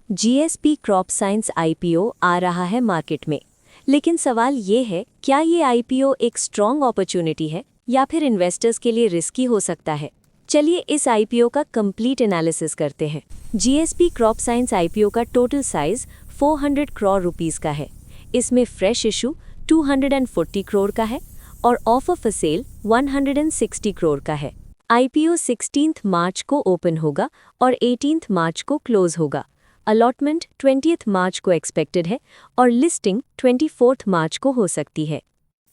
GSP crop science IPO आ रहा है market में, लेकिन सवाल ये है, क्या ये आईपीओ एक स्ट्रॉन्ग अपॉर्चुनिटी है या फिर इन्वेस्टर्स के लिए रिस्की हो सकता है? चलिए इस आईपीओ का कंप्लीट एनालिसिस करते हैं। जीएसपी क्रॉप साइंस आईपीओ का टोटल साइज 400 करोड़ रुपीस का है। इसमें फ्रेश इशू 240 करोड़ का है और ऑफर फॉर सेल 160 करोड़ का है। आईपीओ 16 मार्च को ओपन होगा और 18 मार्च को क्लोज होगा। अलॉटमेंट 20 मार्च को एक्सपेक्टेड है और लिस्टिंग 24 मार्च को हो सकती है।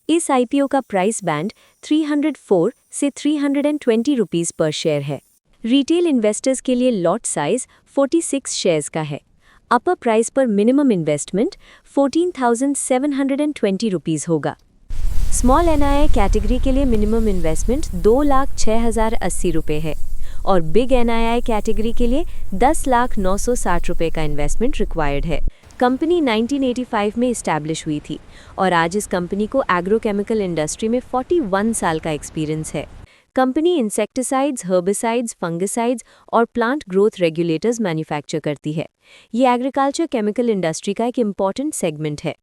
इस आईपीओ का प्राइस बैंड 304 से 320 रुपीस पर शेयर है। रिटेल इन्वेस्टर्स के लिए लॉट साइज 46 शेयर्स का है। अपर प्राइस पर मिनिमम इन्वेस्टमेंट 14,720 रुपीस होगा। स्मॉल एनआईआई कैटेगरी के लिए मिनिमम इन्वेस्टमेंट 2,06,080 रुपये है और बिग एनआईआई कैटेगरी के लिए 10,0960 रुपये का इन्वेस्टमेंट रिक्वायर्ड है। कंपनी 1985 में इस्टेब्लिश हुई थी और आज इस कंपनी को एग्रोकेमिकल इंडस्ट्री में 41 साल का एक्सपीरियंस है। कंपनी इंसेक्टिसाइड्स, हर्बिसाइड्स, फंगिसाइड्स और प्लांट ग्रोथ रेगुलेटर्स मैन्युफैक्चर करती है। ये एग्रीकल्चर केमिकल इंडस्ट्री का एक इम्पॉर्टेंट सेगमेंट है।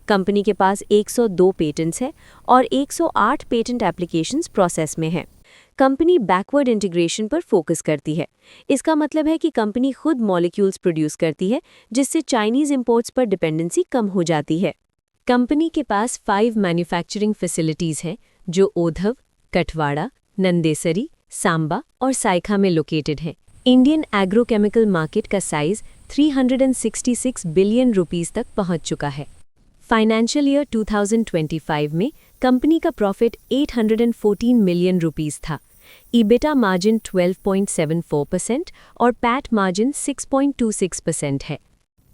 कंपनी के पास 102 पेटेंट्स हैं और 108 पेटेंट एप्लीकेशंस प्रोसेस में हैं। कंपनी बैकवर्ड इंटीग्रेशन पर फोकस करती है। इसका मतलब है कि कंपनी खुद मॉलिक्यूल्स प्रोड्यूस करती है, जिससे चाइनीज इंपोर्ट्स पर डिपेंडेंसी कम हो जाती है। कंपनी के पास 5 मैन्युफैक्चरिंग फैसिलिटीज़ हैं, जो ओधव, कठवाड़ा, नंदेसरी, सांबा और साइखा में लोकेटेड हैं। इंडियन एग्रोकेमिकल मार्केट का साइज 366 बिलियन रुपीस तक पहुंच चुका है। फाइनेंशियल ईयर 2025 में कंपनी का प्रॉफिट 814 मिलियन रुपीस था। ईबिटा मार्जिन 12.74% और पैट मार्जिन 6.26% है।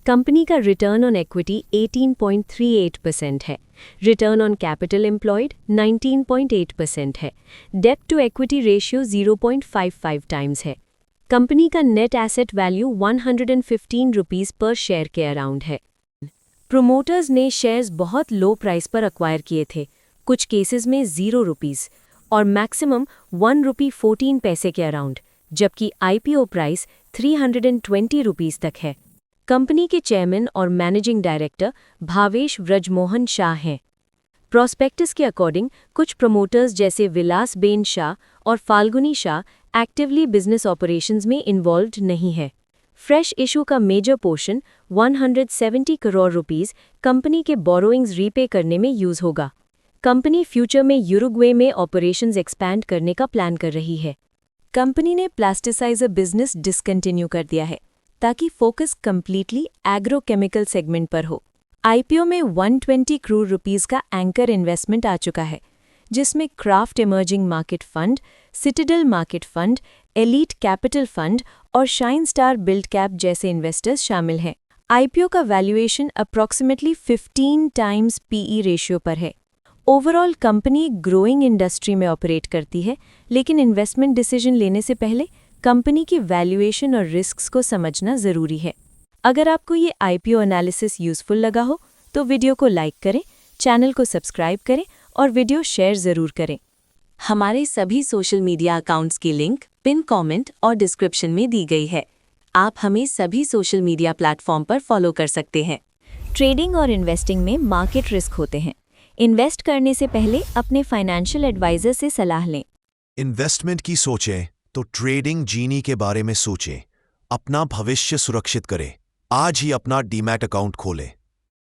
कंपनी का रिटर्न ऑन इक्विटी 18.38% है। रिटर्न ऑन कैपिटल एम्प्लॉयड 19.8% है। Debt to equity ratio 0.55 times है। कंपनी का net asset value 115 rupees per share के अराउंड है। प्रोमोटर्स ने शेयर्स बहुत लो प्राइस पर अक्वायर किए थे, कुछ केसेस में 0 रुपीस और मैक्सिमम 1 रुपी 14 पैसे के अराउंड, जबकि आईपीओ प्राइस 320 रुपीस तक है। कंपनी के चेयरमैन और मैनेजिंग डायरेक्टर भावेश व्रजमोहन शाह हैं। प्रोस्पेक्टस के अकॉर्डिंग कुछ प्रोमोटर्स जैसे विलास बेन शाह और Falguni Shah actively business operations में इन्वॉल्व्ड नहीं है। फ्रेश इशू का major portion 170 crore rupees company के बोरोइंग्स रीपे करने में यूज होगा। कंपनी फ्यूचर में यूरुग्वे में ऑपरेशंस एक्सपैंड करने का प्लान कर रही है। कंपनी ने प्लास्टिसाइजर बिजनेस डिसकंटिन्यू कर दिया है ताकि फोकस कंप्लीटली एग्रोकेमिकल सेगमेंट पर हो। आईपीओ में 120 करोड़ रुपीस का एंकर इन्वेस्टमेंट आ चुका है, जिसमें Craft Emerging Market Fund, Citadel Market Fund, Elite Capital Fund और शाइन स्टार बिल्ड कैप जैसे इन्वेस्टर्स शामिल हैं। आईपीओ का valuation approximately 15 times PE ratio पर है। ओवरऑल कंपनी ग्रोइंग इंडस्ट्री में ऑपरेट करती है, लेकिन इन्वेस्टमेंट डिसीजन लेने से पहले कंपनी की वैल्यूएशन और रिस्क्स को समझना ज़रूरी है। अगर आपको ये आईपीओ एनालिसिस यूज़फुल लगा हो तो वीडियो को लाइक करें, चैनल को सब्सक्राइब करें और वीडियो शेयर ज़रूर करें। हमारे सभी सोशल मीडिया अकाउंट्स की लिंक पिन कमेंट और डिस्क्रिप्शन में दी गई है। आप हमें सभी सोशल मीडिया प्लेटफॉर्म पर फॉलो कर सकते हैं। ट्रेडिंग और इन्वेस्टिंग में मार्केट रिस्क होते हैं। इन्वेस्ट करने से पहले अपने फाइनेंशियल एडवाइजर से सलाह लें। इन्वेस्टमेंट की सोचें तो ट्रेडिंग जीनी के बारे में सोचें। अपना भविष्य सुरक्षित करें। आज ही अपना डीमैट अकाउंट खोलें।